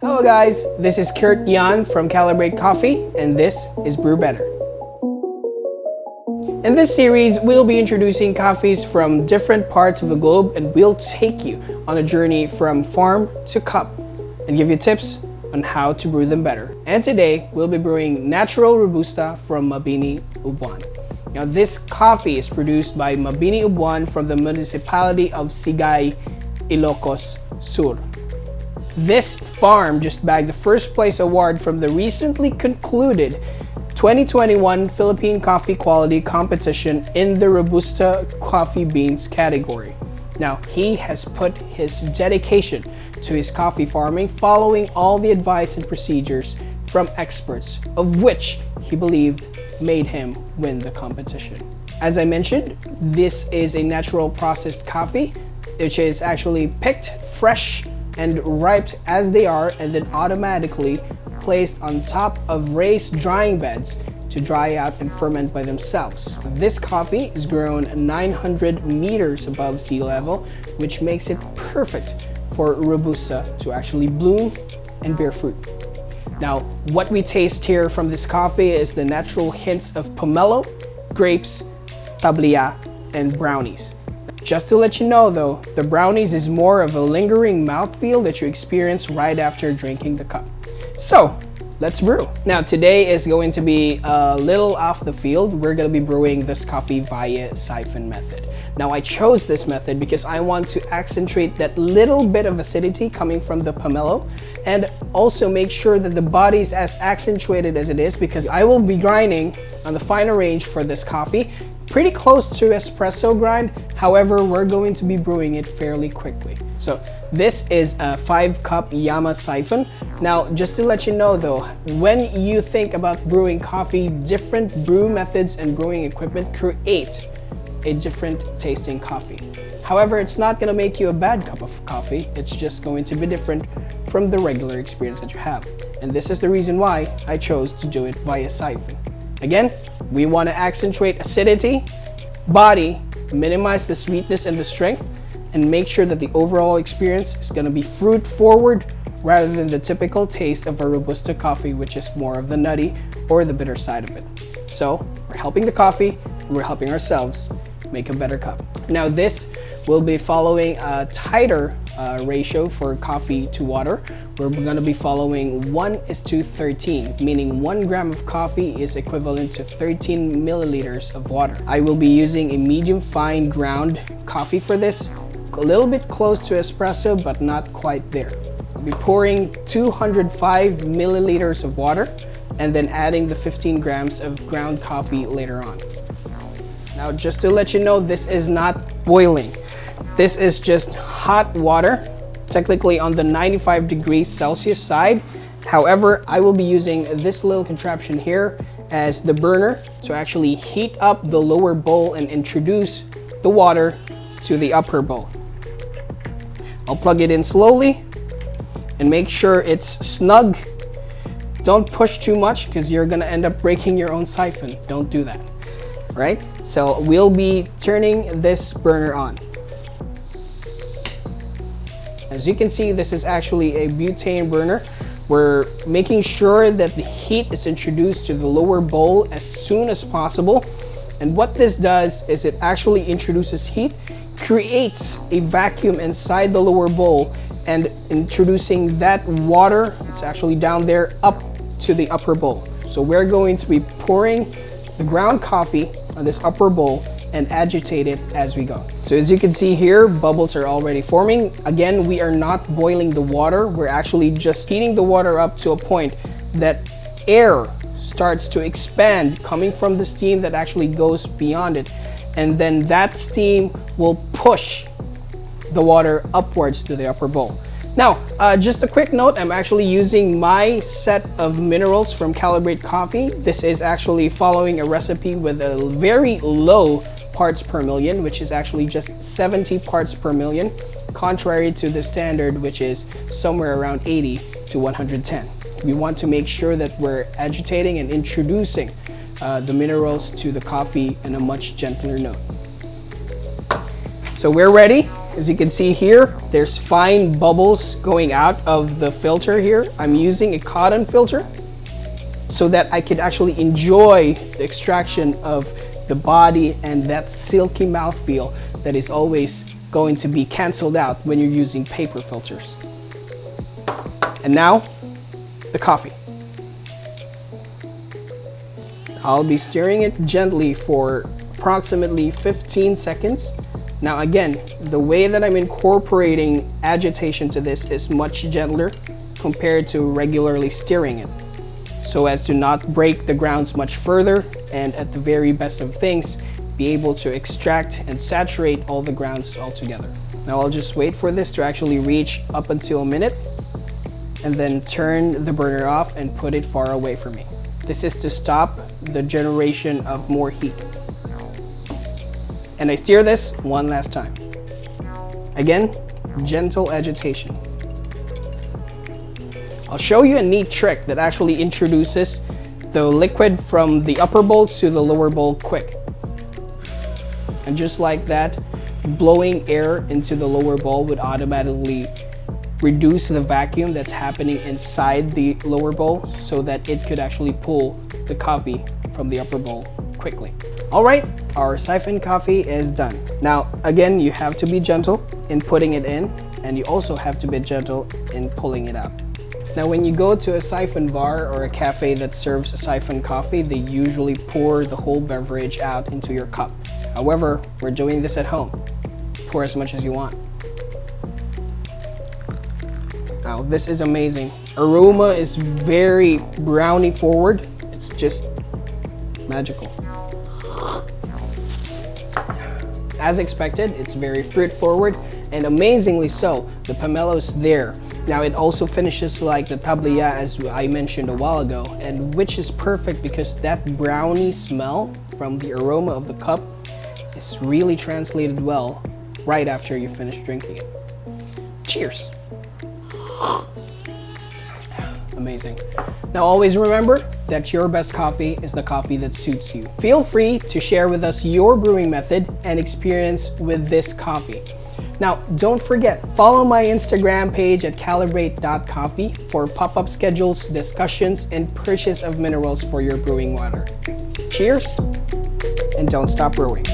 Hello guys, this is Kert-Jan from Calibrate Coffee, and this is Brew Better. In this series, we'll be introducing coffees from different parts of the globe, and we'll take you on a journey from farm to cup and give you tips on how to brew them better. And today, we'll be brewing Natural Robusta from Mabini Ubuan. Now, this coffee is produced by Mabini Ubuan from the municipality of Sigay, Ilocos Sur. This farm just bagged the first place award from the recently concluded 2021 Philippine Coffee Quality Competition in the Robusta coffee beans category. Now, he has put his dedication to his coffee farming following all the advice and procedures from experts, of which he believed made him win the competition. As I mentioned, this is a natural processed coffee, which is actually picked fresh and ripe as they are, and then automatically placed on top of raised drying beds to dry out and ferment by themselves. This coffee is grown 900 meters above sea level, which makes it perfect for Robusta to actually bloom and bear fruit. Now, what we taste here from this coffee is the natural hints of pomelo, grapes, tablea, and brownies. Just to let you know though, the brownies is more of a lingering mouthfeel that you experience right after drinking the cup. So, let's brew. Now today is going to be a little off the field. We're going to be brewing this coffee via siphon method. Now I chose this method because I want to accentuate that little bit of acidity coming from the pomelo, and also make sure that the body is as accentuated as it is, because I will be grinding on the finer range for this coffee, pretty close to espresso grind. However, we're going to be brewing it fairly quickly. So this is a 5-cup Yama siphon. Now, just to let you know though, when you think about brewing coffee, different brew methods and brewing equipment create a different tasting coffee. However, it's not gonna make you a bad cup of coffee. It's just going to be different from the regular experience that you have. And this is the reason why I chose to do it via siphon. Again, we want to accentuate acidity, body, minimize the sweetness and the strength, and make sure that the overall experience is going to be fruit forward rather than the typical taste of a Robusta coffee, which is more of the nutty or the bitter side of it. So we're helping the coffee, and we're helping ourselves make a better cup. Now this will be following a tighter ratio for coffee to water. We're going to be following 1:13, meaning 1 gram of coffee is equivalent to 13 milliliters of water. I will be using a medium fine ground coffee for this, a little bit close to espresso but not quite there. I'll be pouring 205 milliliters of water and then adding the 15 grams of ground coffee later on. Now, just to let you know, this is not boiling. This is just hot water, technically on the 95 degrees Celsius side. However, I will be using this little contraption here as the burner to actually heat up the lower bowl and introduce the water to the upper bowl. I'll plug it in slowly and make sure it's snug. Don't push too much because you're gonna end up breaking your own siphon. Don't do that. Right? So we'll be turning this burner on. As you can see, this is actually a butane burner. We're making sure that the heat is introduced to the lower bowl as soon as possible. And what this does is it actually introduces heat, creates a vacuum inside the lower bowl, and introducing that water, it's actually down there, up to the upper bowl. So we're going to be pouring the ground coffee on this upper bowl and agitate it as we go. So as you can see here, bubbles are already forming. Again, we are not boiling the water. We're actually just heating the water up to a point that air starts to expand coming from the steam that actually goes beyond it. And then that steam will push the water upwards to the upper bowl. Now, just a quick note, I'm actually using my set of minerals from Calibrate Coffee. This is actually following a recipe with a very low parts per million, which is actually just 70 parts per million, contrary to the standard, which is somewhere around 80 to 110. We want to make sure that we're agitating and introducing the minerals to the coffee in a much gentler note. So we're ready. As you can see here, there's fine bubbles going out of the filter here. I'm using a cotton filter so that I could actually enjoy the extraction of the body and that silky mouthfeel that is always going to be canceled out when you're using paper filters. And now, the coffee. I'll be stirring it gently for approximately 15 seconds. Now again, the way that I'm incorporating agitation to this is much gentler compared to regularly stirring it, so as to not break the grounds much further, and at the very best of things, be able to extract and saturate all the grounds all together. Now I'll just wait for this to actually reach up until a minute, and then turn the burner off and put it far away from me. This is to stop the generation of more heat. And I stir this one last time. Again, gentle agitation. I'll show you a neat trick that actually introduces the liquid from the upper bowl to the lower bowl quick. And just like that, blowing air into the lower bowl would automatically reduce the vacuum that's happening inside the lower bowl so that it could actually pull the coffee from the upper bowl quickly. All right, our siphon coffee is done. Now, again, you have to be gentle in putting it in, and you also have to be gentle in pulling it out. Now, when you go to a siphon bar or a cafe that serves a siphon coffee, they usually pour the whole beverage out into your cup. However, we're doing this at home. Pour as much as you want. Now, this is amazing. Aroma is very brownie forward. It's just magical. As expected, it's very fruit forward, and amazingly so, the pomelo's there. Now it also finishes like the tablea, as I mentioned a while ago, and which is perfect because that brownie smell from the aroma of the cup is really translated well right after you finish drinking it. Cheers! Amazing. Now always remember that your best coffee is the coffee that suits you. Feel free to share with us your brewing method and experience with this coffee. Now don't forget, follow my Instagram page at calibrate.coffee for pop-up schedules, discussions, and purchase of minerals for your brewing water. Cheers, and don't stop brewing.